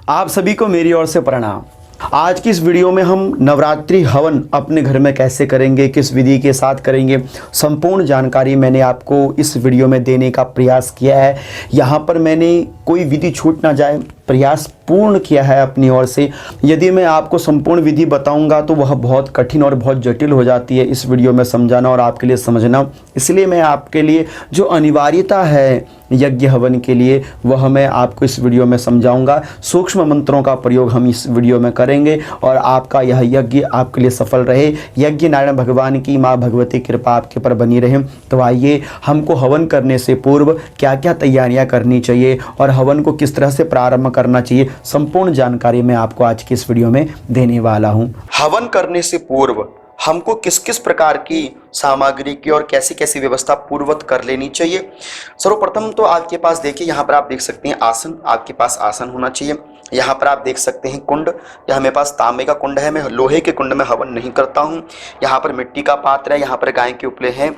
आप सभी को मेरी ओर से प्रणाम। आज की इस वीडियो में हम नवरात्रि हवन अपने घर में कैसे करेंगे, किस विधि के साथ करेंगे, संपूर्ण जानकारी मैंने आपको इस वीडियो में देने का प्रयास किया है। यहाँ पर मैंने कोई विधि छूट ना जाए प्रयास पूर्ण किया है अपनी ओर से। यदि मैं आपको संपूर्ण विधि बताऊंगा तो वह बहुत कठिन और बहुत जटिल हो जाती है इस वीडियो में समझाना और आपके लिए समझना। इसलिए मैं आपके लिए जो अनिवार्यता है यज्ञ हवन के लिए वह मैं आपको इस वीडियो में समझाऊंगा। सूक्ष्म मंत्रों का प्रयोग हम इस वीडियो में करेंगे और आपका यह यज्ञ आपके लिए सफल रहे। यज्ञ नारायण भगवान की माँ भगवती कृपा आपके ऊपर बनी रहे। तो आइए, हमको हवन करने से पूर्व क्या क्या तैयारियां करनी चाहिए और हवन को किस तरह से प्रारंभ करना चाहिए, संपूर्ण जानकारी मैं आपको आज की इस वीडियो में देने वाला हूं। हवन करने से पूर्व हमको किस किस प्रकार की सामग्री की और कैसी कैसी व्यवस्था पूर्ववत कर लेनी चाहिए। सर्वप्रथम तो आपके पास देखिए, यहाँ पर आप देख सकते हैं आसन, आपके पास आसन होना चाहिए। यहाँ पर आप देख सकते हैं कुंड, यहाँ मेरे पास तांबे का कुंड है, मैं लोहे के कुंड में हवन नहीं करता हूँ। यहाँ पर मिट्टी का पात्र है, यहाँ पर गाय के उपले हैं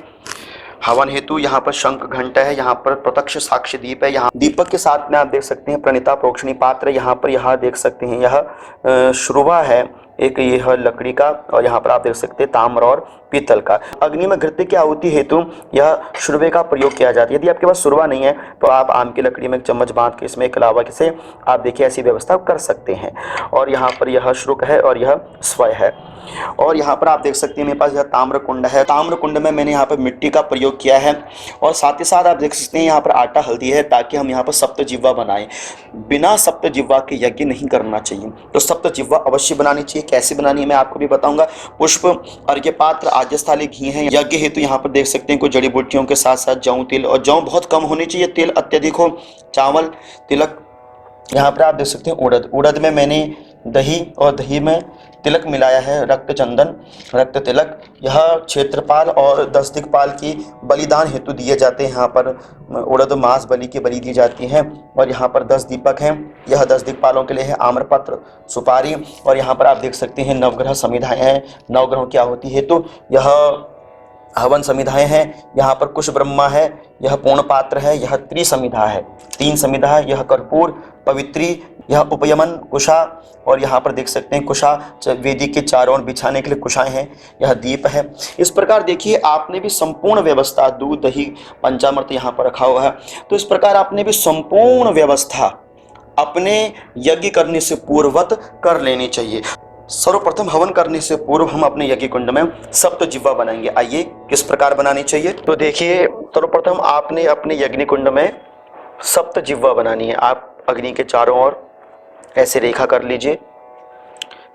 हवन हेतु। यहाँ पर शंख घंटा है, यहाँ पर प्रत्यक्ष साक्ष्य दीप है, यहाँ दीपक के साथ में आप देख सकते हैं प्रणिता प्रोक्षणी पात्र। यहाँ पर यह देख सकते हैं यह श्रुवा है एक, यह लकड़ी का, और यहाँ पर आप देख सकते हैं ताम्र और पीतल का। अग्नि में घृत की आहुति हेतु यह शुरवे का प्रयोग किया जाता है। यदि आपके पास शुरवा नहीं है तो आप आम की लकड़ी में एक चम्मच बांध के इसमें एक अलावा से आप देखिए ऐसी व्यवस्था कर सकते हैं। और यहाँ पर यह श्रुक है और यह स्वय है। और यहाँ पर आप देख सकते हैं मेरे पास यह ताम्र कुंड है। ताम्र कुंड में मैंने यहाँ पर मिट्टी का प्रयोग किया है और साथ ही साथ आप देख सकते हैं यहाँ पर आटा हल्दी है, ताकि हम यहाँ पर सप्तजिह्वा बनाएं। बिना सप्तजिह्वा के यज्ञ नहीं करना चाहिए, तो सप्तजिह्वा अवश्य बनानी चाहिए। कैसे बनानी है मैं आपको भी बताऊंगा। पुष्प, अर्घ्य पात्र, आज्यस्थाली, घी है। यज्ञ हेतु यहाँ पर देख सकते हैं कुछ जड़ी बूटियों के साथ साथ जौ, तिल, और जौ बहुत कम होनी चाहिए, तेल अत्यधिक हो। चावल, तिलक, यहाँ पर आप देख सकते हैं उड़द। उड़द में मैंने दही और दही में तिलक मिलाया है, रक्त चंदन, रक्त तिलक। यह क्षेत्रपाल और 10 दिक्पाल की बलिदान हेतु दिए जाते हैं। यहाँ पर उड़द मांस बलि की बलि दी जाती है। और यहाँ पर 10 दीपक हैं, यह 10 दिक्पालों के लिए है। आम्रपत्र, सुपारी, और यहाँ पर आप देख सकते हैं नवग्रह समिधाएं हैं, नवग्रहों की आहुति हेतु यह हवन समिधाएं हैं। यहाँ पर कुश ब्रह्मा है, यह पूर्ण पात्र है, यह त्रिसमिधा है, 3 समिधा है। यह कर्पूर, पवित्री, यह उपयमन, कुशा, और यहाँ पर देख सकते हैं कुशा वेदी के चारों ओर बिछाने के लिए कुशाएं हैं। यह दीप है। इस प्रकार देखिए आपने भी संपूर्ण व्यवस्था, दूध, दही, पंचामृत यहाँ पर रखा हुआ है। तो इस प्रकार आपने भी संपूर्ण व्यवस्था अपने यज्ञ करने से पूर्ववत कर लेनी चाहिए। सर्वप्रथम हवन करने से पूर्व हम अपने यज्ञ कुंड में सप्तजिह्वा बनाएंगे। आइए किस प्रकार बनानी चाहिए। तो देखिए, सर्वप्रथम आपने अपने यज्ञ कुंड में सप्तजिह्वा बनानी है। आप अग्नि के चारों ओर ऐसे रेखा कर लीजिए।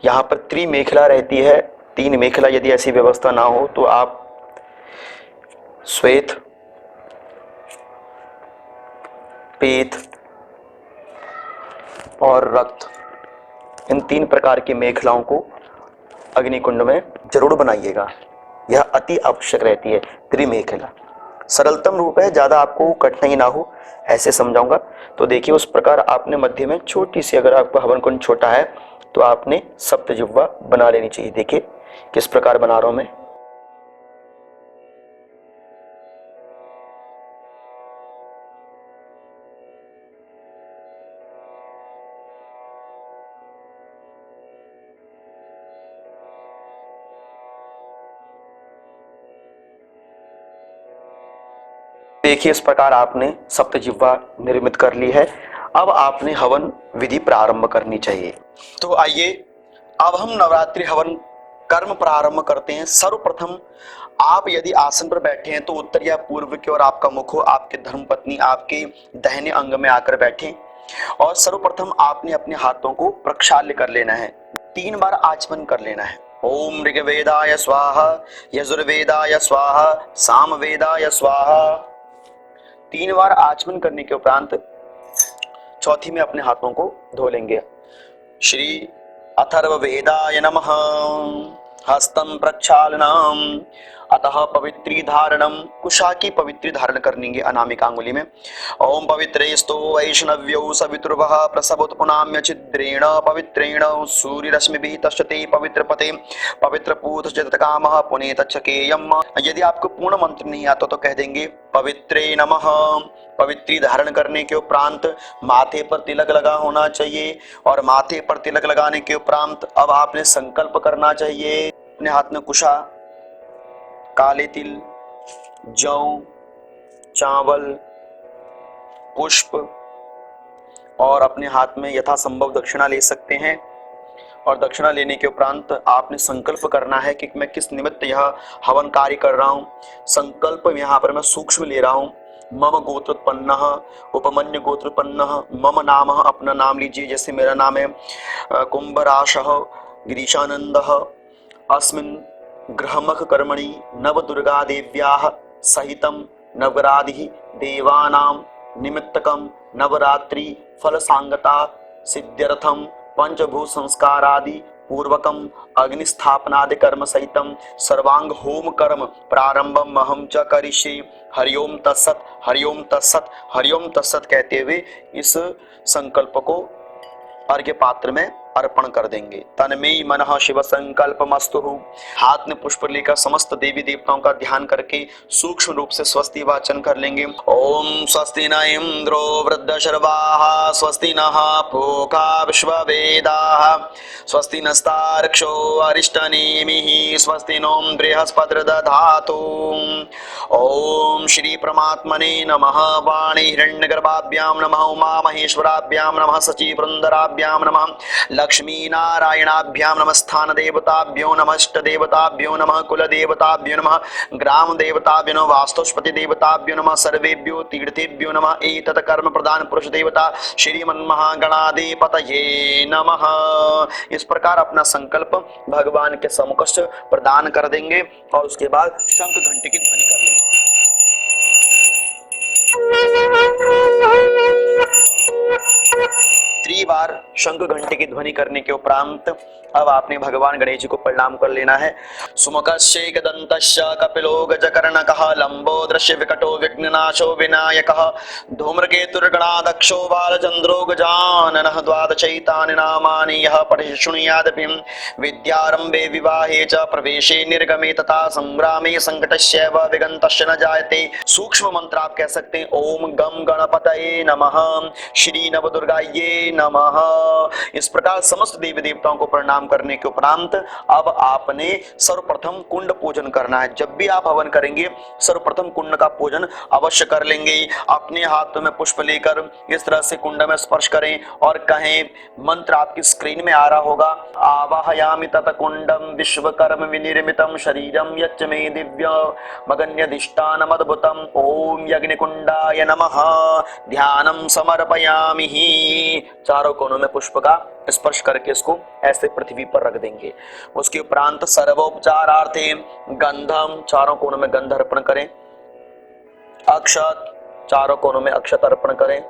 यहाँ पर त्रिमेखला रहती है, 3 मेखला। यदि ऐसी व्यवस्था ना हो तो आप श्वेत, पीत और रक्त, इन 3 प्रकार की मेखलाओं को अग्निकुंड में जरूर बनाइएगा। यह अति आवश्यक रहती है त्रिमेखला। सरलतम रूप है, ज़्यादा आपको कठिनाई ना हो ऐसे समझाऊंगा। तो देखिए उस प्रकार आपने मध्य में छोटी सी, अगर आपका हवन कुंड छोटा है तो आपने सप्तजिह्वा बना लेनी चाहिए। देखिए किस प्रकार बना रहा हूं मैं। देखिए इस प्रकार आपने सप्तजिह्वा निर्मित कर ली है। अब आपने हवन विधि प्रारंभ करनी चाहिए। तो आइए अब हम नवरात्रि हवन कर्म प्रारंभ करते हैं। सर्वप्रथम आप यदि आसन पर बैठे हैं तो उत्तर या पूर्व की ओर आपका मुख हो, आपके धर्मपत्नी आपके दाहिने अंग में आकर बैठे, और सर्वप्रथम आपने अपने हाथों को प्रक्षाल्य कर लेना है। 3 बार आचमन कर लेना है। ओम ऋग्वेदाय स्वाहा, यजुर्वेदाय स्वाहा, सामवेदाय स्वाहा। 3 बार आचमन करने के उपरांत चौथी में अपने हाथों को धो लेंगे। श्री अथर्ववेदाय नमः, हस्तं प्रक्षालनम्, अतः पवित्री धारणम, कुशा की पवित्री धारण करनी है अनामिका अंगुली में। ओम पवित्रेस्तु वैष्णव्यो सवितुर्वः प्रसवोत्पुनाम्य छिद्रेण पवित्रेण सूर्यरश्मिभिः तस्यते पवित्रपते पवित्रपूत कामः पुणे तच्छकेयम्। यदि आपको पूर्ण मंत्र नहीं आता तो कह देंगे पवित्रे नमः। पवित्री धारण करने के उपरांत माथे पर तिलक लगा होना चाहिए और माथे पर तिलक लगाने के उपरांत अब आपने संकल्प करना चाहिए। अपने हाथ में कुशा, काले तिल, जौ, चावल, पुष्प और अपने हाथ में यथासंभव दक्षिणा ले सकते हैं। और दक्षिणा लेने के उपरांत आपने संकल्प करना है कि मैं किस निमित्त यह हवन कार्य कर रहा हूँ। संकल्प यहाँ पर मैं सूक्ष्म ले रहा हूँ। मम गोत्रोत्पन्नः उपमन्यु गोत्रोत्पन्नः मम नाम, अपना नाम लीजिए, जैसे मेरा नाम है कुंभराशः गिरीशानंदः। अस्मिन् ग्रहमख कर्मणि नव दुर्गा देव्याः सहितं नवरादि देवानां निमित्तकं नवरात्रि फल सांगता सिद्ध्यर्थम पंचभूत संस्कारादि पूर्वकम अग्निस्थापनादि कर्म सहितम सर्वांग होम कर्म प्रारंभम अहम च करिष्ये। हरिओम तत्सत, हरिओम तत्सत, हरिओम तत्सत कहते हुए इस संकल्प को अर्घ्य पात्र में अर्पण कर देंगे। तन्मे मनः शिव संकल्पमस्तु। हाथ में पुष्प लेकर समस्त देवी देवताओं का ध्यान करके सूक्ष्म रूप से स्वस्ति वाचन कर लेंगे। ओम स्वस्ति न इंद्रो वृद्धशर्वाः स्वस्ति नः पूषा विश्ववेदाः स्वस्ति नस्तार्क्ष्यो अरिष्टनेमिः स्वस्ति नो बृहस्पतिर्दधातु। ओम श्री परमात्मने नमः। वाणी हिरण्यगर्भाभ्यां नमः, उमा महेश्वराभ्यां नमः, सचिव वृंदराभ्यां नमः, लक्ष्मी नारायणाभ्यां नमः, स्थान देवताभ्यो नमः, इष्ट देवताभ्यो नमः, कुल देवताभ्यो नमः, ग्राम देवताभ्यो नमः, वास्तुस्पति देवताभ्यो नमः, सर्वेभ्यो तीर्थेभ्यो नमः। एतत् कर्म प्रधान पुरुष देवता श्रीमन्महागणाधिपतये नमः। इस प्रकार अपना संकल्प भगवान के सम्मुख प्रदान कर देंगे और उसके बाद शंख घंटे की ध्वनि कर लेंगे। त्रिबार शंख घंटे की ध्वनि करने के उपरांत अब आपने भगवान गणेश जी को प्रणाम कर लेना है। सुमुखस्यैक दन्तस्य कपिलो गजकर्णकः लंबोदरस्य विकटो विघ्ननाशो विनायकः धूम्रकेतुर्गणाध्यक्षो बालचन्द्रो गजाननः द्वादशैतानि नामानि यः पठति शृणुयादपि विद्यारम्भे विवाहे च प्रवेशे निर्गमे तथा संग्रामे संकटस्यैव विघ्नस्तस्य न जायते। सूक्ष्म मंत्र आप कह सकते हैं ओम गम गणपतये नमः, श्री नवदुर्गाये नमः। इस प्रकार समस्त देवी देवताओं को प्रणाम करने के उपरांत अब आपने सर्वप्रथम कुंड पूजन करना है। जब भी आप हवन करेंगे सर्वप्रथम कुंड का पूजन अवश्य कर लेंगे। अपने हाथों में पुष्प लेकर इस तरह से कुंड में स्पर्श करें और कहें, मंत्र आपकी स्क्रीन में आ रहा होगा, आवाहयामि तत कुंडम विश्वकर्म विनिर्मितम शरीरम यच्च मे दिव्य मगन्यधिष्ठानमद्भुतम ओम यज्ञकुंडाय नमः ध्यानम समर्पयामि। चारों कोनों में पुष्प का स्पर्श करके इसको ऐसे पृथ्वी पर रख देंगे। उसके उपरांत सर्वोपचारार्थे गंधम, चारों कोनों में गंध अर्पण करें। अक्षत, चारों कोनों में अक्षत अर्पण करें।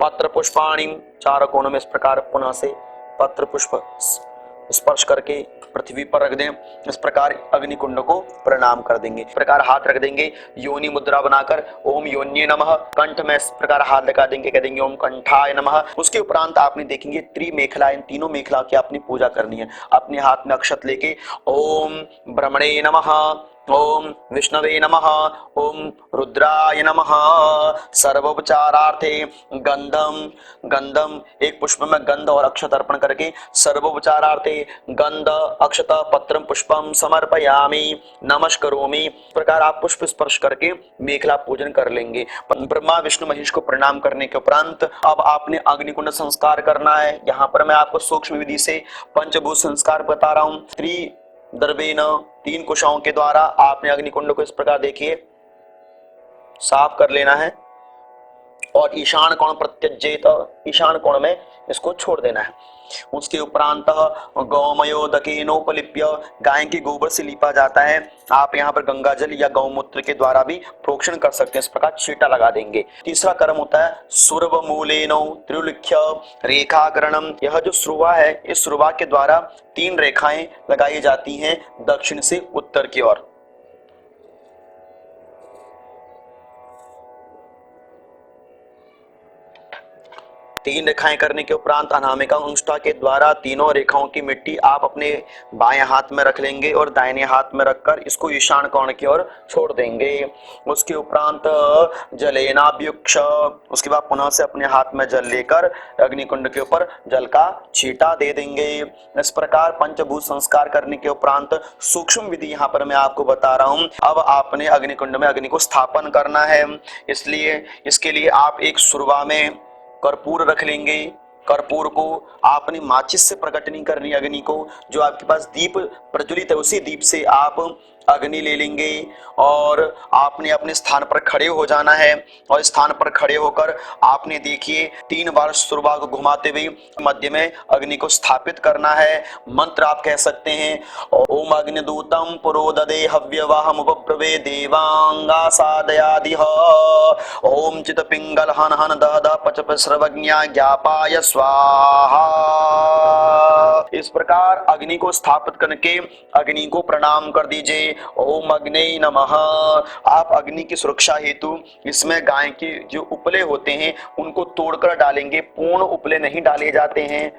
पत्र पुष्पाणि, चारों कोनों में इस प्रकार पुनः से पत्र पुष्प स्पर्श करके पृथ्वी पर रख दें। इस प्रकार अग्निकुंड को प्रणाम कर देंगे। इस प्रकार हाथ रख देंगे, योनि मुद्रा बनाकर ओम योन्ये नमः। कंठ में इस प्रकार हाथ लगा देंगे, कह देंगे ओम कंठाय नमः। उसके उपरांत आपने देखेंगे त्रिमेखला, इन तीनों मेखला की आपने पूजा करनी है। अपने हाथ में अक्षत लेके ओम ब्रह्मणे नमः, ओम विष्णवे नमः, ओम रुद्राय नमः। सर्वोपचारार्थे गंधम, एक पुष्प में गंध और अक्षत अर्पण करके सर्वोपचारार्थे गंध अक्षत पत्रम पुष्पम समर्पयामि नमस्करोमि। इस प्रकार आप पुष्प स्पर्श करके मेखला पूजन कर लेंगे। ब्रह्मा विष्णु महेश को प्रणाम करने के उपरांत अब आपने अग्निकुंड संस्कार करना है। यहाँ पर मैं आपको सूक्ष्म विधि से पंचभूत संस्कार बता रहा हूँ। द्रवेन, तीन कुशाओं के द्वारा आपने अग्निकुंड को इस प्रकार देखिए साफ कर लेना है और ईशान कोण प्रत्यज्येत, ईशान कोण में इसको छोड़ देना है। उसके उपरांत गौमयोदकेनोपलिप्य, गाय के गोबर से लीपा जाता है। आप यहाँ पर गंगा जल या गौमूत्र के द्वारा भी प्रोक्षण कर सकते हैं। इस प्रकार छींटा लगा देंगे। तीसरा कर्म होता है सुरवमूलेनो त्रिलिख्य रेखाकरणम। यह जो श्रुवा है, इस श्रुवा के द्वारा 3 रेखाएं लगाई जाती हैं दक्षिण से उत्तर की ओर। 3 रेखाएं करने के उपरांत अनामिका अंगुष्ठा के द्वारा तीनों रेखाओं की मिट्टी आप अपने बाएं हाथ में रख लेंगे और दाहिने हाथ में रखकर इसको ईशान कोण की ओर छोड़ देंगे। उसके उपरांत जलेनाभ्युक्ष, उसके बाद पुनः से अपने हाथ में जल लेकर अग्निकुंड के ऊपर जल का छींटा दे देंगे। इस प्रकार पंचभूत संस्कार करने के उपरांत सूक्ष्म विधि यहाँ पर मैं आपको बता रहा हूँ। अब आपने अग्निकुंड में अग्नि को स्थापन करना है, इसलिए इसके लिए आप एक सुरवा में कर्पूर रख लेंगे। कर्पूर को आपने माचिस से प्रकट नहीं करनी अग्नि को, जो आपके पास दीप प्रज्वलित है उसी दीप से आप अग्नि ले लेंगे और आपने अपने स्थान पर खड़े हो जाना है। और स्थान पर खड़े होकर आपने देखिए 3 बार सुरभा को घुमाते हुए मध्य में अग्नि को स्थापित करना है। मंत्र आप कह सकते हैं, ओम अग्निदूतम पुरोददे हव्यवाहम उपब्रवे देवांगा सादयादिह, ओम चित पिंगल हन हन दह पचप सर्वज्ञा ज्ञापाय स्वाहा। इस प्रकार अग्नि को स्थापित करके अग्नि को प्रणाम कर दीजिए। ओम अग्ने नमः। आप अग्नि की सुरक्षा हेतु इसमें गाय के जो उपले होते हैं उनको तोड़कर डालेंगे, पूर्ण उपले नहीं डाले जाते हैं।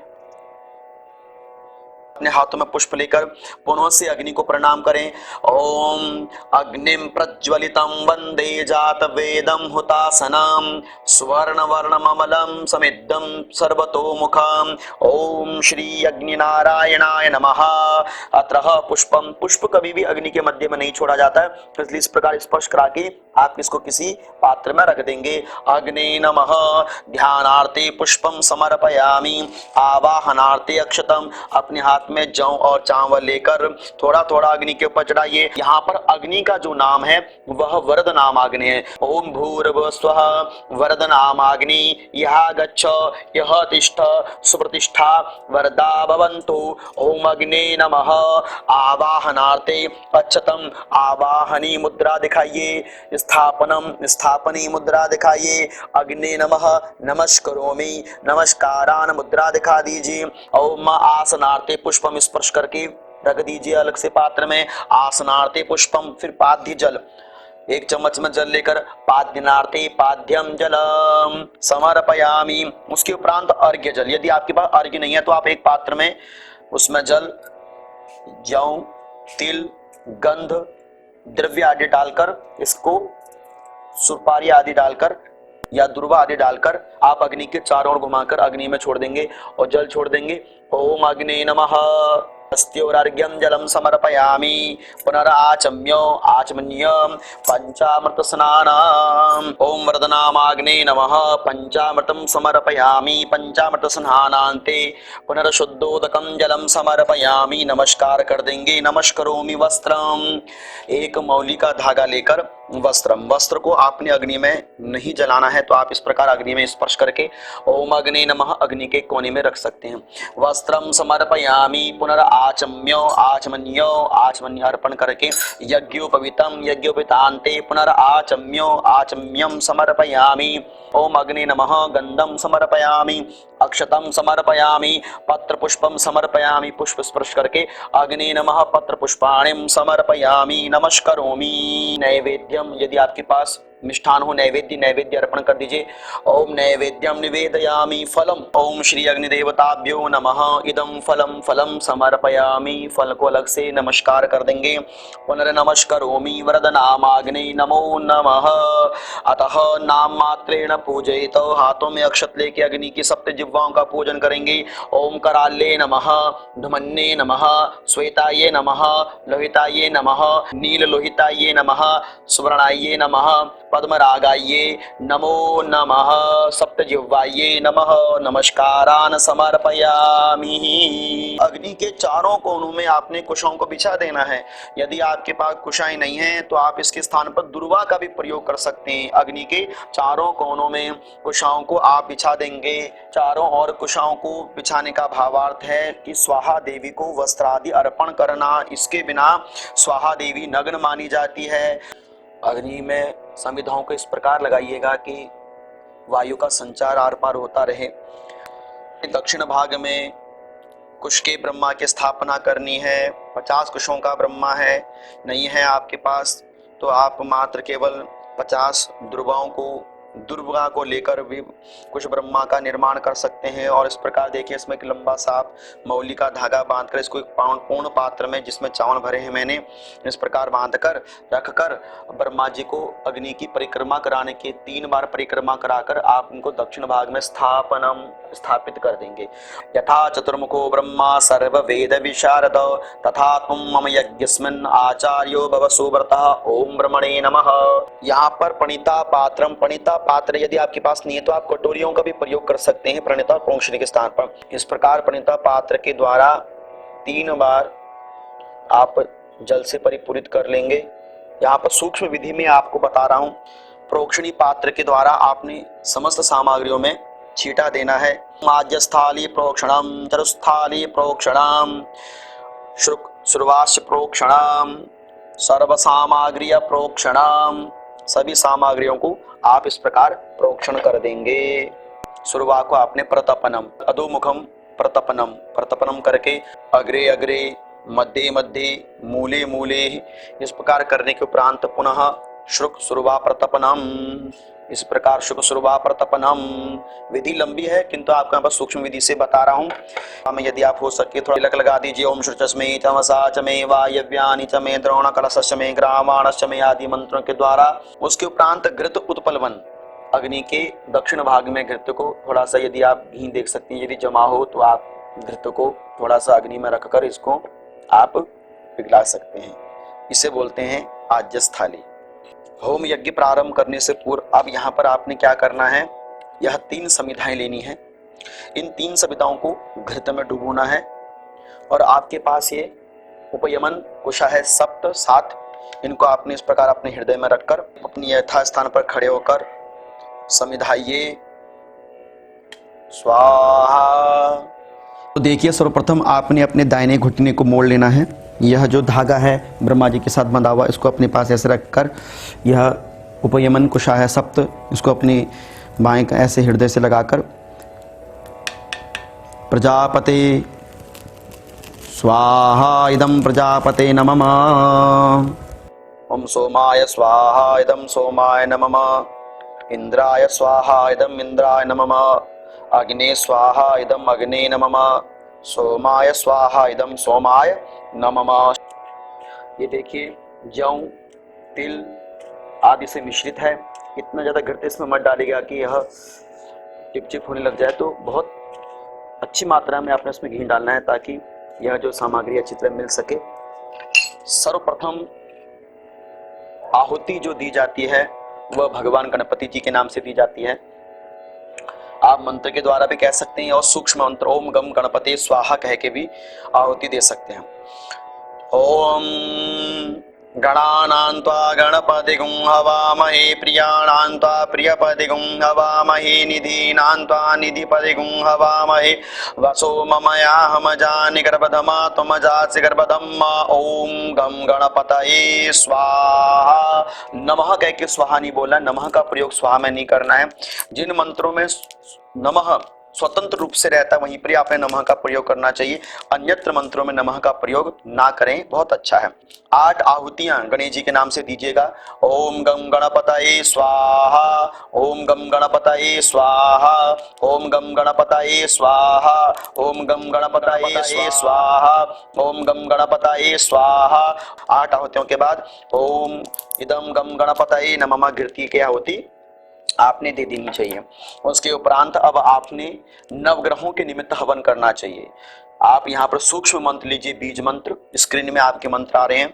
अपने हाथों में पुष्प लेकर पुनः से अग्नि को प्रणाम करें। ओम अग्निम प्रज्वलितम वंदे जात वेदम हुतासनम स्वर्ण वर्णमलम समिद्धम सर्वतोमुखम। ओम श्री अग्नि नारायणाय नमः। अत्रः पुष्पम, पुष्प कभी भी अग्नि के मध्य में नहीं छोड़ा जाता है, इसलिए इस प्रकार स्पर्श करा के आप इसको किसी पात्र में रख देंगे। अग्ने नमः। ध्यानार्थे पुष्पम समर्पयामि, आवाहनार्थे अक्षतम। अपने हाथ में जौ और चावल लेकर थोड़ा थोड़ा अग्नि के ऊपर चढ़ाइए। यहाँ पर अग्नि का जो नाम है वह वरद नाम अग्नि है। ओम भूर्भुवः स्वः वरद नाम अग्नि यह गच्छ यह तिष्ठ सुप्रतिष्ठा वरदा भवन्तु। ओम अग्ने नमः। आवाहनार्थे अक्षतम, आवाहनी मुद्रा दिखाइए। स्थापनम, स्थापनी मुद्रा दिखाइए। अग्ने नमः नमस्करोमि, नमस्कारान मुद्रा दिखा दीजिए। ओम आसनार्थे पुष्पम, स्पर्श करके रख दीजिए अलग से पात्र में। आसनार्थे पुष्पम, फिर पाद्य जल, 1 चम्मच में जल लेकर पाद्यनार्थे पाद्यम जलम समर्पयामि। उसके उपरांत अर्घ्य जल, यदि आपके पास अर्घ्य नहीं है तो आप एक पात्र में उसमें जल, जौ, तिल, गंध, द्रव्य आदि डालकर, इसको सुपारी आदि डालकर या दुर्वा आदि डालकर आप अग्नि के चारों ओर घुमाकर अग्नि में छोड़ देंगे और जल छोड़ देंगे। ओम अग्ने नमः। अस्त्योरार्घ्यं जलम समर्पयामि, पुनराचम्यो आचमन्यं पंचामृत स्नानम। ओम वरदनामाग्ने नमः। पंचामृतम समर्पयामि, पंचामृत स्नानान्ते पुनर्शुद्धोदकम जलम समर्पयामि। नमस्कार कर देंगे। नमस्करोमि वस्त्रम, एक मौली का धागा लेकर वस्त्रम, वस्त्र को आपने अग्नि में नहीं जलाना है तो आप इस प्रकार अग्नि में स्पर्श करके ओम अग्ने नमः अग्नि के कोने में रख सकते हैं। वस्त्रम समर्पयामि, पुनराचम्यो आचमन्यो, आचमन्य अर्पण करके यज्ञोपवीतम, यज्ञोपवीतान्ते पुनराचम्यो आचम्यम समर्पयामि। ओम अग्ने नमः। गंधम समर्पयामि, अक्षतम समर्पयामि, पत्र पुष्पम समर्पयामि, पुष्प स्पर्श करके अग्ने नमः पत्र पुष्पाणिम समर्पयामि। नमस्करोमि। नैवेद्यम, यदि आपके पास मिष्ठान हो, नैवेद्य अर्पण कर दीजिए। ओम नैवेद्यम निवेदयामि फलम, ओम श्री अग्निदेवताभ्यो नमः इदम फलम फलम समर्पयामि। फल को अलग से नमस्कार कर देंगे। पुनर्नमस्करोमि वरदनामाग्ने नमो नमः। अतः नाम मात्रेण पूजयित, हाथों में अक्षत लेके अग्नि की सप्त जिह्वाओं का पूजन करेंगे। ओम कराले नमः, धुमन्ने नमः, श्वेताये नमः, लोहिताये नमः, नील लोहिताये नमः, सुवर्णाये नमः, पद्मरागाये नमो नमः, सप्तजिह्वाये नमः। नमस्कारान समर्पयामि। अग्नि के चारों कोनों में आपने कुशाओं को बिछा देना है। यदि आपके पास कुशाएं नहीं है तो आप इसके स्थान पर दुर्वा का भी प्रयोग कर सकते हैं। अग्नि के चारों कोनों में कुशाओं को आप बिछा देंगे। चारों ओर कुशाओं को बिछाने का भावार्थ है कि स्वाहा देवी को वस्त्र आदि अर्पण करना, इसके बिना स्वाहा देवी नग्न मानी जाती है। अग्नि में संविधाओं को इस प्रकार लगाइएगा कि वायु का संचार आर पार होता रहे। दक्षिण भाग में कुश के ब्रह्मा की स्थापना करनी है। 50 कुशों का ब्रह्मा है, नहीं है आपके पास तो आप मात्र केवल 50 ध्रुवाओं को दुर्गा को लेकर भी कुछ ब्रह्मा का निर्माण कर सकते हैं। और इस प्रकार देखिए इसमें एक लंबा सा आप मौली का धागा बांधकर इसको एक पूर्ण पात्र में जिसमें चावल भरे हैं मैंने इस प्रकार बांधकर रखकर ब्रह्मा जी को अग्नि की परिक्रमा कराने के 3 बार परिक्रमा कराकर आप उनको दक्षिण भाग में स्थापित कर देंगे। यथा चतुर्मुखो ब्रह्मा सर्व वेद विशारद तथा तुम मम यज्ञस्मिन् आचार्यो भव सुव्रतः ओम ब्रह्मणे नमः। यहाँ पर पणिता पात्र यदि आपके पास नहीं है तो आप कटोरियों का भी प्रयोग कर सकते हैं प्रणिता प्रोक्षणी के स्थान पर। इस प्रकार पणिता पात्र के द्वारा 3 बार आप जल से परिपूरित कर लेंगे। यहाँ पर सूक्ष्म विधि में आपको बता रहा हूँ। प्रोक्षणी पात्र के द्वारा आपने समस्त सामग्रियों में छींटा देना है। माज्यस्थाली प्रोक्षणम, चतुस्थाली प्रोक्षणम, शुर्वास्य प्रोक्षणम, सर्व सामग्री प्रोक्षणम, सभी सामग्रियों को आप इस प्रकार प्रोक्षण कर देंगे। शुरुआत को आपने प्रतपनम, अधोमुखम प्रतपनम करके अग्रे अग्रे मध्य मध्य मूले मूले इस प्रकार करने के उपरांत पुनः शुक शुरुवा प्रतपनम, इस प्रकार शुक शुरुवा प्रतपनम। विधि लंबी है किंतु आपको यहाँ पर सूक्ष्म विधि से बता रहा हूँ। हमें यदि आप हो सके थोड़ा तिलक लगा दीजिए। ओम श्रुचस्मे तमसा च मे वायव्यानि च मे द्रोण कलशस्य मे ग्रामाणस्य मे आदि मंत्रों के द्वारा। उसके उपरांत घृत उत्पलवन, अग्नि के दक्षिण भाग में घृत को थोड़ा सा यदि आप घी देख सकते हैं यदि जमा हो तो आप घृत को थोड़ा सा अग्नि में रखकर इसको आप पिघला सकते हैं। इसे बोलते हैं आज्यस्थाली। होम यज्ञ प्रारंभ करने से पूर्व अब यहाँ पर आपने क्या करना है, यह 3 समिधाएं लेनी है। इन 3 समिधाओं को घृत में डुबोना है और आपके पास ये उपयमन कुशा है 7, इनको आपने इस प्रकार अपने हृदय में रखकर अपनी यथा स्थान पर खड़े होकर समिधाइए स्वाहा। तो देखिए सर्वप्रथम आपने अपने दाहिने घुटने को मोड़ लेना है। यह जो धागा है ब्रह्मा जी के साथ बंधा हुआ इसको अपने पास ऐसे रखकर यह उपयमन कुशा है 7 इसको अपने बाएं ऐसे हृदय से लगाकर प्रजापते स्वाहा इदं प्रजापते नमः, ओम सोमाय स्वाहा इदं सोमाय नमः, इंद्राय स्वाहा इदं इंद्राय नमः, अग्ने स्वाहा इदं अग्ने नमः, सोमाय स्वाहा इदं सोमाय नमः। ये देखिए जौ तिल आदि से मिश्रित है। इतना ज़्यादा घृत इसमें मत डालेगा कि यह चिपचिप होने लग जाए। तो बहुत अच्छी मात्रा में आपने इसमें घी डालना है ताकि यह जो सामग्री अच्छी तरह मिल सके। सर्वप्रथम आहुति जो दी जाती है वह भगवान गणपति जी के नाम से दी जाती है। आप मंत्र के द्वारा भी कह सकते हैं और सूक्ष्म मंत्र ओम गम गणपते स्वाहा कह के भी आहुति दे सकते हैं। ओम गणानां त्वा गणपतिगुं हवामहे, प्रियाणां त्वा प्रियपतिगुं हवामहे, निधीनां त्वा निधिपतिगुं हवामहे, वसो ममयाहमजानि गर्भधमा त्वमजासि गर्भधम्मा। ओम गम गणपतये स्वाहा। नमः कह के स्वाहा नहीं बोला, नमः का प्रयोग स्वाहा में नहीं करना है। जिन मंत्रों में नमः स्वतंत्र रूप से रहता है वहीं पर आपने नमः का प्रयोग करना चाहिए, अन्यत्र मंत्रों में नमः का प्रयोग ना करें, बहुत अच्छा है। 8 आहुतियां गणेश जी के नाम से दीजिएगा। ओम गम गणपतये स्वाहा, ओम गम गणपतये स्वाहा, ओम गम गणपतये स्वाहा, ओम गम गणपतये स्वाहा, ओम गम गणपतये स्वाहा। 8 आहुतियों के बाद ओम इदम गम गणपतये नमः घृति की आहुति आपने दे देनी चाहिए। उसके उपरांत अब आपने नवग्रहों के निमित्त हवन करना चाहिए। आप यहाँ पर सूक्ष्म मंत्र लीजिए, बीज मंत्र स्क्रीन में आपके मंत्र आ रहे हैं।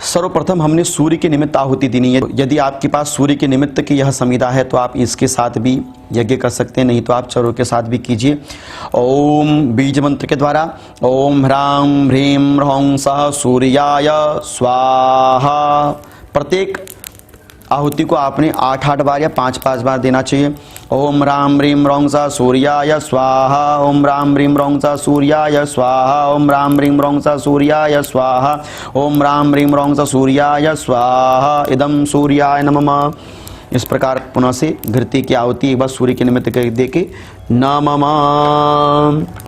सर्वप्रथम हमने सूर्य के निमित्त आहुति देनी है। यदि आपके पास सूर्य के निमित्त की यह संविधा है तो आप इसके साथ भी यज्ञ कर सकते हैं, नहीं तो आप चरों के साथ भी कीजिए। ओम बीज मंत्र के द्वारा ओम ह्रां ह्रीं ह्रौं सः सूर्याय स्वाहा। प्रत्येक आहुति को आपने 8-8 बार या 5-5 बार देना चाहिए। ओम राम ह्रीं ह्रौं सः सूर्याय स्वाहा, ओम राम ह्रीं ह्रौं सः सूर्याय स्वाहा, ओम राम ह्रीं ह्रौं सः सूर्याय स्वाहा, ओम राम ह्रीं ह्रौं सः सूर्याय स्वाहा, इदं सूर्याय नमः। इस प्रकार पुनः से घृति की आहुति एक बार सूर्य के निमित्त दे के नमः।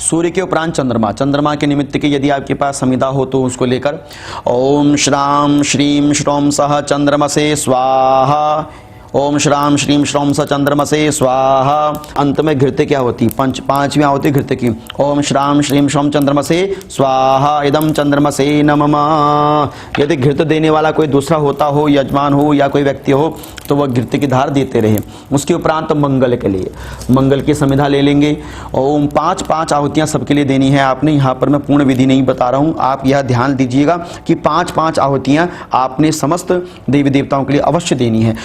सूर्य के उपरांत चंद्रमा, चंद्रमा के निमित्त के यदि आपके पास संविधा हो तो उसको लेकर ओम श्राम श्रीम श्रोम सह चंद्रमसे स्वाहा, ओम श्राम श्रीम श्रौम स चंद्रमसे स्वाहा। अंत में घृत क्या होती, पांचवी आहुति घृत की। ओम श्राम श्रीम श्रौम चंद्रमसे स्वाहा इदम चंद्रमसे नमः। यदि घृत देने वाला कोई दूसरा होता हो, यजमान हो या कोई व्यक्ति हो, तो वह घृत की धार देते रहे। उसके उपरांत मंगल के लिए मंगल की समिधा ले लेंगे। ओम 5 आहुतियां सबके लिए देनी है आपने। यहाँ पर मैं पूर्ण विधि नहीं बता रहा हूँ, आप यह ध्यान दीजिएगा कि 5 आहुतियां आपने समस्त देवी देवताओं के लिए अवश्य देनी है।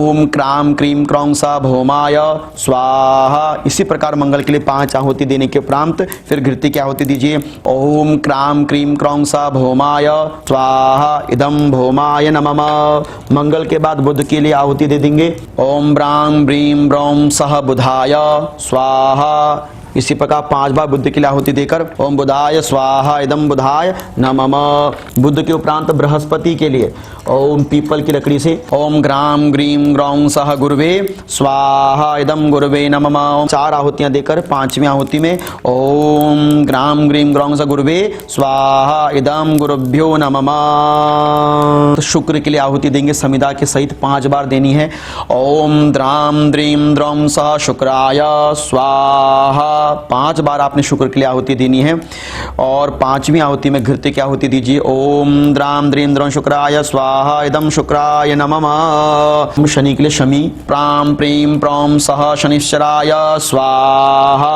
ओम क्राम क्रीम क्रौं सा भौमाय स्वाहा। इसी प्रकार मंगल के लिए 5 आहुति देने के उपरांत फिर घृत की आहुति दीजिए। ओम क्राम क्रीम क्रौं सा भौमाय स्वाहा इदम भौमाय नमः। मंगल के बाद बुध के लिए आहुति दे देंगे। ओम ब्रां ब्रीं ब्रौं सह बुधाय स्वाहा। इसी प्रकार 5 बार बुद्ध की आहुति देकर ओम बुधाय स्वाहा इदम बुधाय नमः। बुद्ध के उपरांत बृहस्पति के लिए ओम पीपल की लकड़ी से ओम ग्राम ग्रीम ग्रौं सह गुरुवे स्वाहा इदम गुरुवे नमः। 4 आहुतियां देकर 5वीं आहुति में ओम ग्राम ग्रीम ग्रौं सह गुरुवे स्वाहा इदम गुरुभ्यो नमः। शुक्र के लिए आहुति देंगे समिधा के सहित 5 बार देनी है। ओम द्राम द्रीम द्रौं सह शुक्राय स्वाहा। 5 बार आपने शुक्र के लिए आहुति देनी है। और 5वीं आहुति में घृत की आहुति दीजिए। ओम द्राम द्रीम द्रौं शुक्राय स्वाहा इदम शुक्राय नमः। शनि के लिए शमी प्राम प्रीम प्रौम सह शनिश्चराय स्वाहा।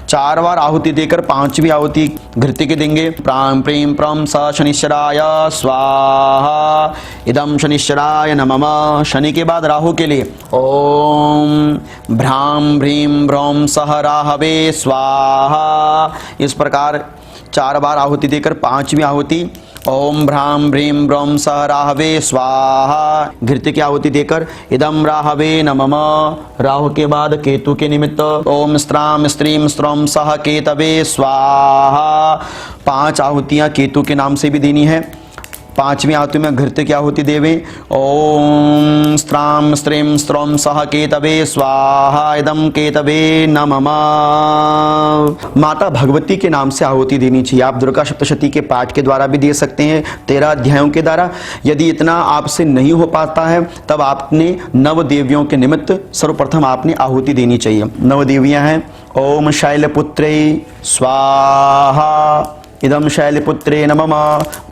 4 बार आहुति देकर 5वीं आहुति घृत की देंगे। प्राम प्रीम प्रौम सह शनिश्चराय स्वाहा इदम शनिश्चराय नमः। शनि के बाद राहु के लिए ओम भ्राम भ्रीम ब्रौम सह राहवे स्वाहा। इस प्रकार 4 बार आहुति देकर 5वीं आहुति ओम भ्राम भ्रीम ब्रौम सह राहवे स्वाहा। घृत की आहुति देकर इदम राहवे नमः। राहु के बाद केतु के निमित्त ओम स्त्राम स्त्रीम स्त्रौम सह केतवे स्वाहा। 5 आहुतियां केतु के नाम से भी देनी है। 5वीं आहुति में घृत की आहुति देवे। ओम स्त्राम स्त्रीम स्त्रौम सह केतवे स्वाहा इदम केतवे नमः। माता भगवती के नाम से आहुति देनी चाहिए। आप दुर्गा सप्तशती के पाठ के द्वारा भी दे सकते हैं, 13 अध्यायों के द्वारा। यदि इतना आपसे नहीं हो पाता है तब आपने नव देवियों के निमित्त सर्वप्रथम आपने आहुति देनी चाहिए। नव देवियां हैं ओम शैलपुत्रे स्वाहा इदम शैलपुत्रे नमः।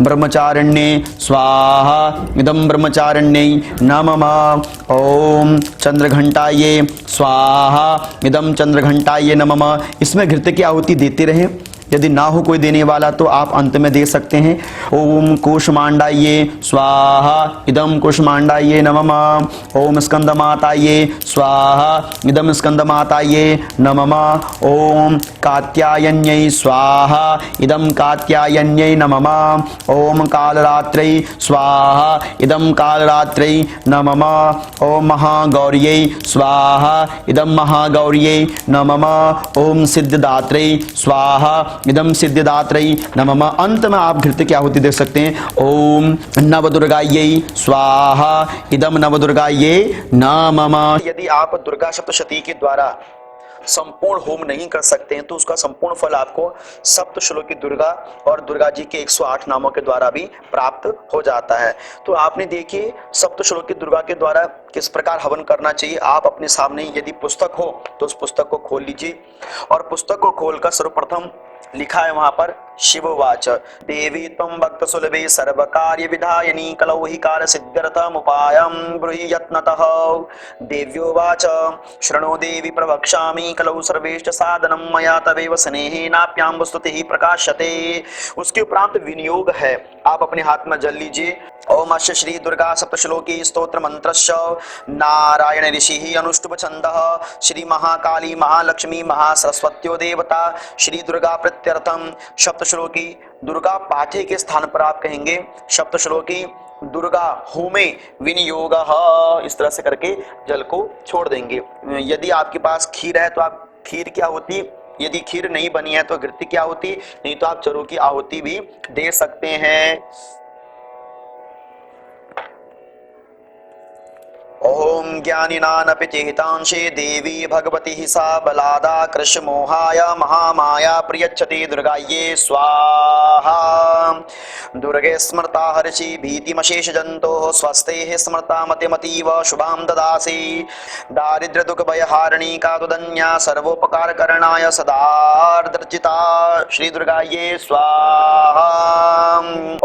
ब्रह्मचारिण्ये स्वाहा इदम ब्रह्मचारिण्यै नमः। ओम चंद्रघंटाये स्वाहा इदम चंद्रघंटाये नमः। इसमें घृत की आहुति देते रहें। यदि ना हो कोई देने वाला तो आप अंत में दे सकते हैं। ओम कूष्मांडाये स्वाहा इदम कूष्मांडाये नमः। ओम स्कंदमाताये स्वाहा इदम स्कंदमाताये नमः। ओम कात्यायन्यै स्वाहा इदम कात्यायन्यै नमः। ओम कालरात्रै स्वाहा इदम कालरात्रै नमः। ओम महागौर्यै स्वाहा इदम महागौर्यै नमः। ओम सिद्धिदात्रै स्वाहा इदम सिद्धिदात्रै नमः। अंत में आप घृत की आहुति दे सकते हैं। ओम नवदुर्गायै स्वाहा इदम नवदुर्गायै नमः। यदि आप दुर्गा सप्तशती के द्वारा संपूर्ण होम नहीं कर सकते हैं तो उसका संपूर्ण फल आपको सप्तश्लोकी दुर्गा और दुर्गा जी के 108 नामों के द्वारा भी प्राप्त हो जाता है। तो आपने देखिए सप्तश्लोकी दुर्गा के द्वारा किस प्रकार हवन करना चाहिए। आप अपने सामने यदि पुस्तक हो तो उस पुस्तक को खोल लीजिए और पुस्तक को खोलकर सर्वप्रथम लिखा है वहां पर शिववाच देवी त्वं भक्त सुलभे सर्व कार्य विधायनी कलौ हि काल सिद्ध्यर्थम उपायं ब्रूहि यत्नतः। देव्योवाच शृणो देवी प्रवक्ष्यामि कलौ सर्वेश्च साधनं मया तवेव स्नेहेनाप्यां वस्तुतिः प्रकाश्यते। उसके उपरांत विनियोग है। आप अपने हाथ में जल लीजिए। ओम अस्य श्री दुर्गा सप्तश्लोकी स्तोत्र मंत्रस्य नारायण ऋषि अनुष्टुभ छंदः श्री महाकाली महालक्ष्मी महासरस्वत्यो देवता श्री दुर्गा प्रत्यर्थम। सप्तश्लोकी दुर्गा पाठे के स्थान पर आप कहेंगे सप्तश्लोकी दुर्गा होमे विनियोगः। इस तरह से करके जल को छोड़ देंगे। यदि आपके पास खीर है तो आप खीर की आहुति, यदि खीर नहीं बनी है तो घृत की आहुति, नहीं तो आप चरू की आहुति भी दे सकते हैं। ओम ज्ञानिनानपि चेतांशे देवी भगवती सा बलादा कृष्णमोहाय महामाया प्रियच्छति दुर्गायै स्वाहा। दुर्गे स्मृता हर्षि भीतिमशेष जंतो स्वस्ते स्मृता मतिमतीव शुभां ददासि। दारिद्र्य दुख भय हारिणी कातुदन्या सर्वोपकार करणाय सदार्द्रचिता श्री दुर्गायै स्वाहा।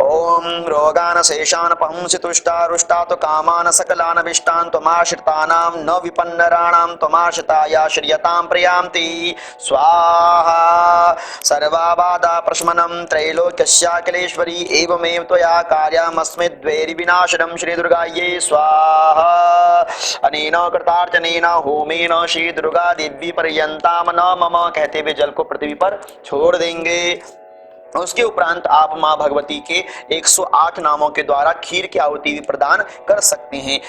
ओम रोगान शेषान पहुंसि तुष्टा रुष्टा तो कामान सकलान विष्टान त्वमाश्रितानां न विपन्नराणां त्वमाश्रिताया श्रियतां प्रयान्ति स्वाहा। सर्वाबाधा प्रशमनं त्रैलोक्यस्याखिलेश्वरी एवमेव त्वया कार्यमस्मि द्वैरि विनाशनं श्री दुर्गायै स्वाहा। अनेन कृतार्चनेन होमेन श्री दुर्गा देवी पर्यंतां न मम कहते हुए जल को पृथ्वी पर छोड़ देंगे। उसके उपरांत आप मां भगवती के 108 नामों के द्वारा खीर की आहुति भी प्रदान कर सकते हैं।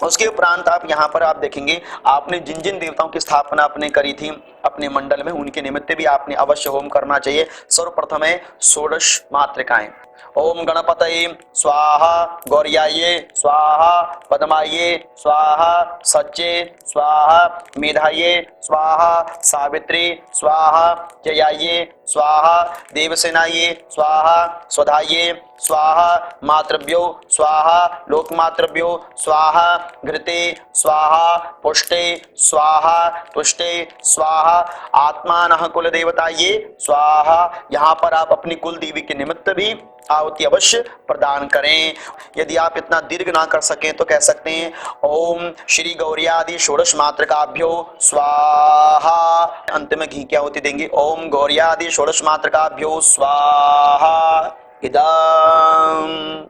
उसके उपरांत आप यहाँ पर आप देखेंगे आपने जिन जिन देवताओं की स्थापना आपने करी थी अपने मंडल में उनके निमित्त भी आपने अवश्य होम करना चाहिए। सर्वप्रथम है षोडश मातृकाएं। ओम गणपतये स्वाहा, गौर्याये स्वाहा, पद्माये स्वाहा, सच्चे स्वाहा, मेधाये स्वाहा, सावित्री स्वाहा, जयाये स्वाहा, देवसेनाये स्वाहा, स्वधाये स्वाहा, मातृभ्यो स्वाहा, लोकमातृभ्यो स्वाहा, घृते स्वाहा, पुष्टे स्वाहा, तुष्टे स्वाहा, आत्मानः कुल देवताये स्वाहा। यहाँ पर आप अपनी कुल देवी के निमित्त भी आहुति अवश्य प्रदान करें। यदि आप इतना दीर्घ ना कर सकें तो कह सकते हैं ओम श्री गौरियादि षोडश मातृकाभ्यो स्वाहा। अंत में घी की आहुति देंगे ओम गौरियादि षोडश मातृकाभ्यो स्वाहा। इदं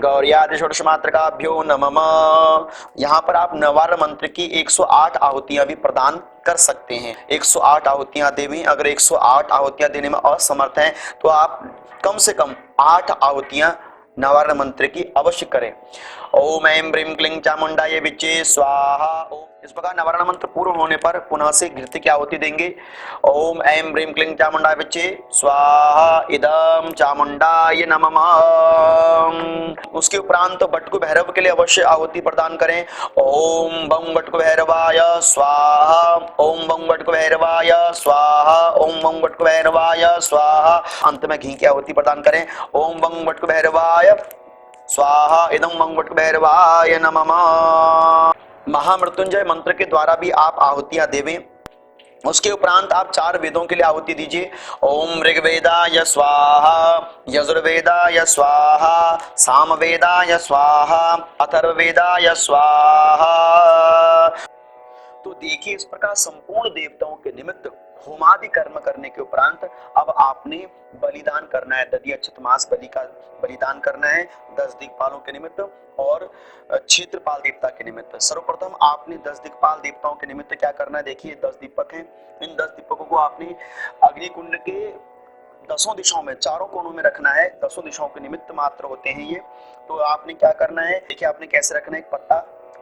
गौरियादि षोडश मातृकाभ्यो नमः। यहाँ पर आप नवारण मंत्र की 108 आहुतियां भी प्रदान कर सकते हैं। 108 आहुतियां देवी। अगर 108 आहुतियां देने में असमर्थ हैं तो आप कम से कम 8 आहुतियां नवारण मंत्र की अवश्य करें। ओम ऐं ब्रीं क्लीं चामुंडायै विच्चे स्वाहा। ओम इस प्रकार नवारण मंत्र पूर्ण होने पर पुनः से घृत की आहुति देंगे। ओम ऐं ब्रीं क्लीं चामुंडाय विच्चे स्वाहा। इदं चामुंडाय नमः। उसके उपरांत बटकु भैरव के लिए अवश्य आहुति प्रदान करें। ओम बं बटकु भैरवाय स्वाहा, ओम बं बटकु भैरवाय स्वाहा, ओम बं बटकु भैरवाय स्वाहा। अंत में घी की आहुति प्रदान करें। ओम बं बटकु भैरवाय स्वाहा, इदं बं बटकु भैरवाय नमः। महामृत्युंजय मंत्र के द्वारा भी आप आहुतियां देवें। उसके उपरांत आप 4 वेदों के लिए आहुति दीजिए। ओम ऋग्वेदाय स्वाहा, यजुर्वेदाय स्वाहा, सामवेदाय स्वाहा, अथर्ववेदाय स्वाहा। तो देखिए इस प्रकार संपूर्ण देवताओं के निमित्त होमादि कर्म करने के उपरांत अब आपने बलिदान करना है। दधि अक्षत मास बलि का बलिदान करना है 10 दिक्पालों के निमित्त और क्षेत्रपाल देवता के निमित्त। सर्वप्रथम आपने 10 दिक्पाल देवताओं के निमित्त क्या करना है। देखिए 10 दीपक हैं। इन 10 दीपकों को आपने अग्निकुंड के 10 दिशाओं में, चारों कोनों में रखना है। 10 दिशाओं के निमित्त मात्र होते हैं ये। तो आपने क्या करना है, देखिए आपने कैसे रखना है। एक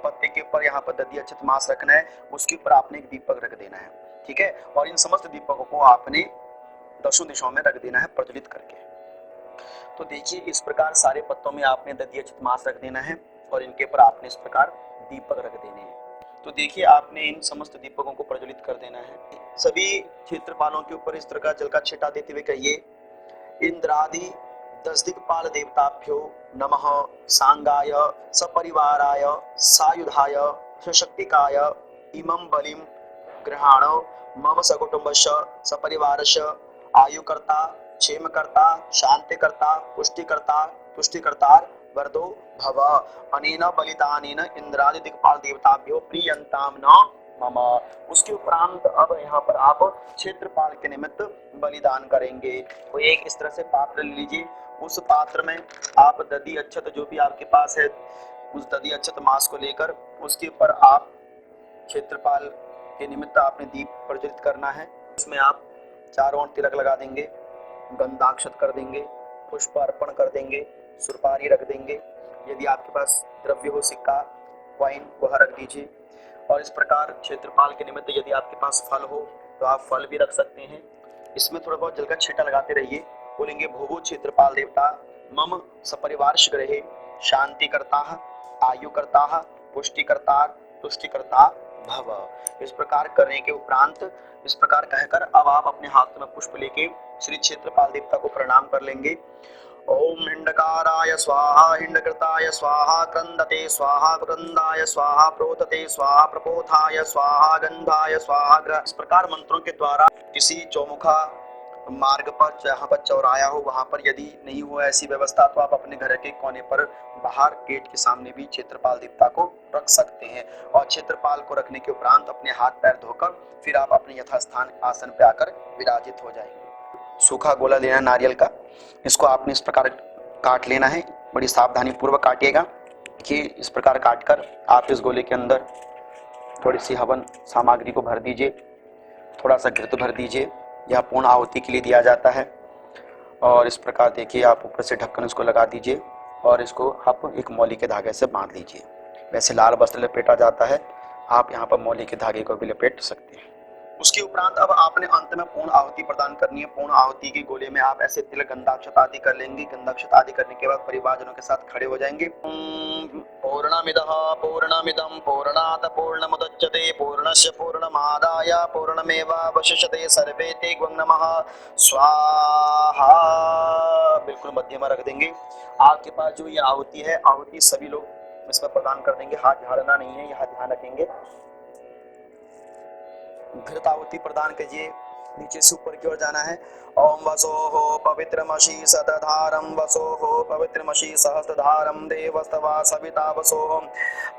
पत्ते के ऊपर यहाँ पर दधि अक्षत मास रखना है, उसके ऊपर आपने एक दीपक रख देना है, ठीक है। और इन समस्त दीपकों को आपने 10 दिशाओं में रख देना है प्रज्वलित करके। तो देखिए इस प्रकार सारे पत्तों में आपने दधि अक्षत मास रख देना है और इनके ऊपर आपने इस प्रकार दीपक रख देने हैं। तो देखिए आपने इन समस्त दीपकों को प्रज्वलित कर देना है। सभी क्षेत्रपालों के ऊपर इस तरह का जल का छिटा देते हुए कहिए इंद्रादि 10 दिक्पाल देवताभ्यो नमः सांगाय सपरिवाराय सायुधाय सशक्तिकाय इमं बलिं गृहाणो मम सकुटुम्बस्य सपरिवारस्य आयुकर्ता क्षेमकर्ता शांतिकर्ता पुष्टिकर्ता तुष्टिकर्ता वरदो भव। अनेन बलिदानेन इंद्रादि दिक्पाल देवताभ्यो प्रियंतां न मम। उसके उपरांत अब यहाँ पर आप क्षेत्रपाल के निमित्त बलिदान करेंगे। तो एक इस तरह से पात्र ले लीजिए। उस पात्र में आप दधि अक्षत जो भी आपके पास है उस दधि अक्षत मास को लेकर उसके ऊपर आप क्षेत्रपाल के निमित्त आपने दीप प्रज्वलित करना है। उसमें आप चारों ओर तिलक लगा देंगे, गंधाक्षत कर देंगे, पुष्प अर्पण कर देंगे, सुपारी रख देंगे। यदि आपके पास द्रव्य हो सिक्का कॉइन वह रख दीजिए। और इस प्रकार क्षेत्रपाल के निमित्त यदि आपके पास फल हो तो आप फल भी रख सकते हैं। इसमें थोड़ा बहुत जल का छींटा लगाते रहिए। बोलेंगे भोगो क्षेत्रपाल देवता मम सपरिवार ग्रहे शांति करता आयु करता पुष्टिकर्ता तुष्टिकर्ता भव। इस प्रकार करने के उपरांत इस प्रकार कहकर अब आप अपने हाथ में पुष्प लेके श्री क्षेत्रपाल देवता को प्रणाम कर लेंगे। ओम हिंडकाराय स्वाहा, हिंडकृताय स्वाहा, क्रंदते स्वाहा, क्रंदाय स्वाहा, प्रोतते स्वाहा, प्रपोथाय स्वाहा, गंधाय स्वाहा। इस प्रकार मंत्रों के द्वारा किसी चौमुखा मार्ग पर जहाँ पर चौराया हो वहां पर यदि नहीं हो ऐसी व्यवस्था तो आप अपने घर के कोने पर बाहर गेट के सामने भी क्षेत्रपाल देवता को रख सकते हैं। और क्षेत्रपाल को रखने के उपरांत अपने हाथ पैर धोकर फिर आप अपने यथास्थान आसन पे आकर विराजित हो जाएंगे। सूखा गोला लेना नारियल का, इसको आपने इस प्रकार काट लेना है, बड़ी सावधानी पूर्वक काटिएगा कि इस प्रकार काटकर आप इस गोले के अंदर थोड़ी सी हवन सामग्री को भर दीजिए, थोड़ा सा घृत भर दीजिए, यह पूर्ण आहुति के लिए दिया जाता है। और इस प्रकार देखिए आप ऊपर से ढक्कन इसको लगा दीजिए और इसको आप एक मौली के धागे से बांध लीजिए। वैसे लाल वस्त्र लपेटा जाता है, आप यहाँ पर मौली के धागे को भी लपेट सकते हैं। उसके उपरांत अब आपने अंत में पूर्ण आहुति प्रदान करनी है। पूर्ण आहुति के गोले में आप ऐसे तिलक गंधाक्षत आदि कर लेंगे। गंधाक्षत आदि करने के बाद परिवारजनों के साथ खड़े हो जाएंगे। पूर्णमिदः पूर्णमिदं पूर्णात् पूर्णमुदच्यते पूर्णस्य पूर्णमादाय पूर्णमेवावशिष्यते सर्वे तेभ्यो नमः स्वाहा। बिल्कुल मध्य में रख देंगे। आपके पास जो ये आहुति है, आहुति सभी लोग इस पर प्रदान कर देंगे। हाथ झाड़ना नहीं है, यह ध्यान रखेंगे। घृताहुति प्रदान कीजिए, नीचे से ऊपर की ओर जाना है। ओम वसोहो पवित्रमशी सदधारम वसोहो पवित्रमशी सहस्रधारम देवस्तवा सविता वसोहो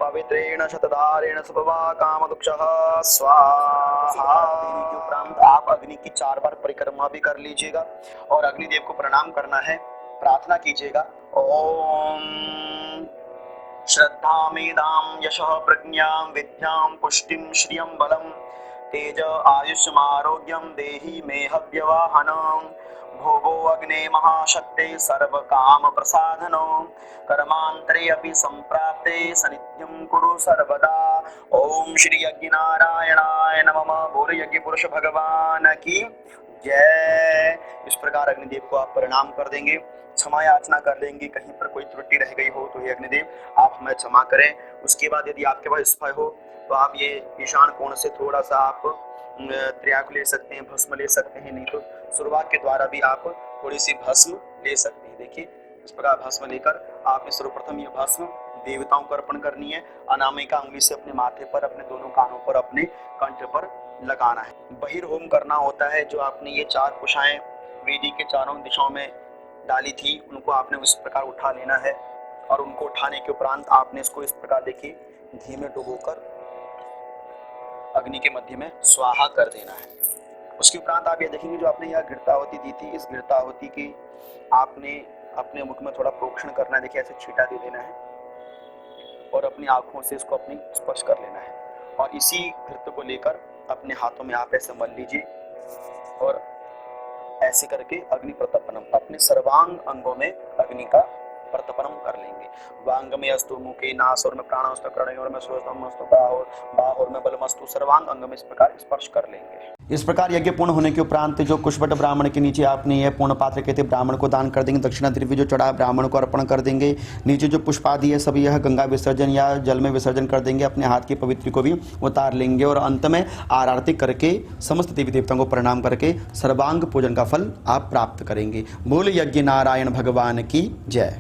पवित्रेण शतधारेण सुभवा कामदुक्षः स्वाहा। के उपरांत आप अग्नि की 4 बार परिक्रमा भी कर लीजिएगा और अग्निदेव को प्रणाम करना है, प्रार्थना कीजिएगा। ओम श्रद्धा मेधाम यशः प्रज्ञां विद्यां पुष्टिं श्रियं बलम् तेज आयुष्मारोग्यम देहि मे हव्यवाहनम भोगो अग्ने महाशक्ते सर्व काम प्रसाधनो कर्मांतरे अपि संप्राप्ते सनित्यं कुरु सर्वदा। ओम श्री यज्ञ नारायणाय नमः। बोल यज्ञ पुरुष भगवान की जय। इस प्रकार अग्निदेव को आप प्रणाम कर देंगे, क्षमा याचना कर लेंगे। कहीं पर कोई त्रुटि रह गई हो तो हे अग्निदेव आप हमें क्षमा करें। उसके बाद यदि आपके पास स्फय हो तो आप ये ईशान कोण से थोड़ा सा आप त्रियाग ले सकते हैं, भस्म ले सकते हैं, नहीं तो शुरुआत के द्वारा भी आप थोड़ी सी भस्म ले सकते हैं। देखिए इस प्रकार भस्म लेकर आपने सर्वप्रथम ये भस्म देवताओं को अर्पण करनी है। अनामिका अंगुली से अपने माथे पर, अपने दोनों कानों पर, अपने कंठ पर लगाना है। बहिर्होम करना होता है। जो आपने ये 4 कुशाएं वेदी के चारों दिशाओं में डाली थी उनको आपने उस प्रकार उठा लेना है और उनको उठाने के उपरांत आपने इसको इस प्रकार देखिए घी में डुबोकर अग्नि के मध्य में स्वाहा कर देना है। उसके उपरांत आप ये देखेंगे जो आपने यह घृताहुति दी थी, इस घृताहुति की आपने अपने मुख में थोड़ा प्रोक्षण करना है। देखिए ऐसे छींटा दे देना है और अपनी आंखों से इसको अपनी स्पर्श कर लेना है और इसी घृत को लेकर अपने हाथों में आप ऐसे मल लीजिए और ऐसे करके अग्नि प्रतपनम अपने सर्वांग अंगों में अग्नि का प्रतपनम कर लेंगे। वांग में अस्तु मुखे नासोर में प्राणस्तु कर्णयोर में श्रोत्रमस्तु बाहोर में बलमस्तु सर्वांग अंग में इस प्रकार स्पर्श कर लेंगे। इस प्रकार यज्ञ पूर्ण होने के उपरांत जो कुशवट ब्राह्मण के नीचे आपने यह पूर्ण पात्र कहते ब्राह्मण को दान कर देंगे। दक्षिणा द्रव्य जो चढ़ा ब्राह्मण को अर्पण कर देंगे। नीचे जो पुष्पादि है सभी यह गंगा विसर्जन या जल में विसर्जन कर देंगे। अपने हाथ की पवित्री को भी उतार लेंगे और अंत में आरती करके समस्त देवी देवताओं को प्रणाम करके सर्वांग पूजन का फल आप प्राप्त करेंगे। बोल यज्ञ नारायण भगवान की जय।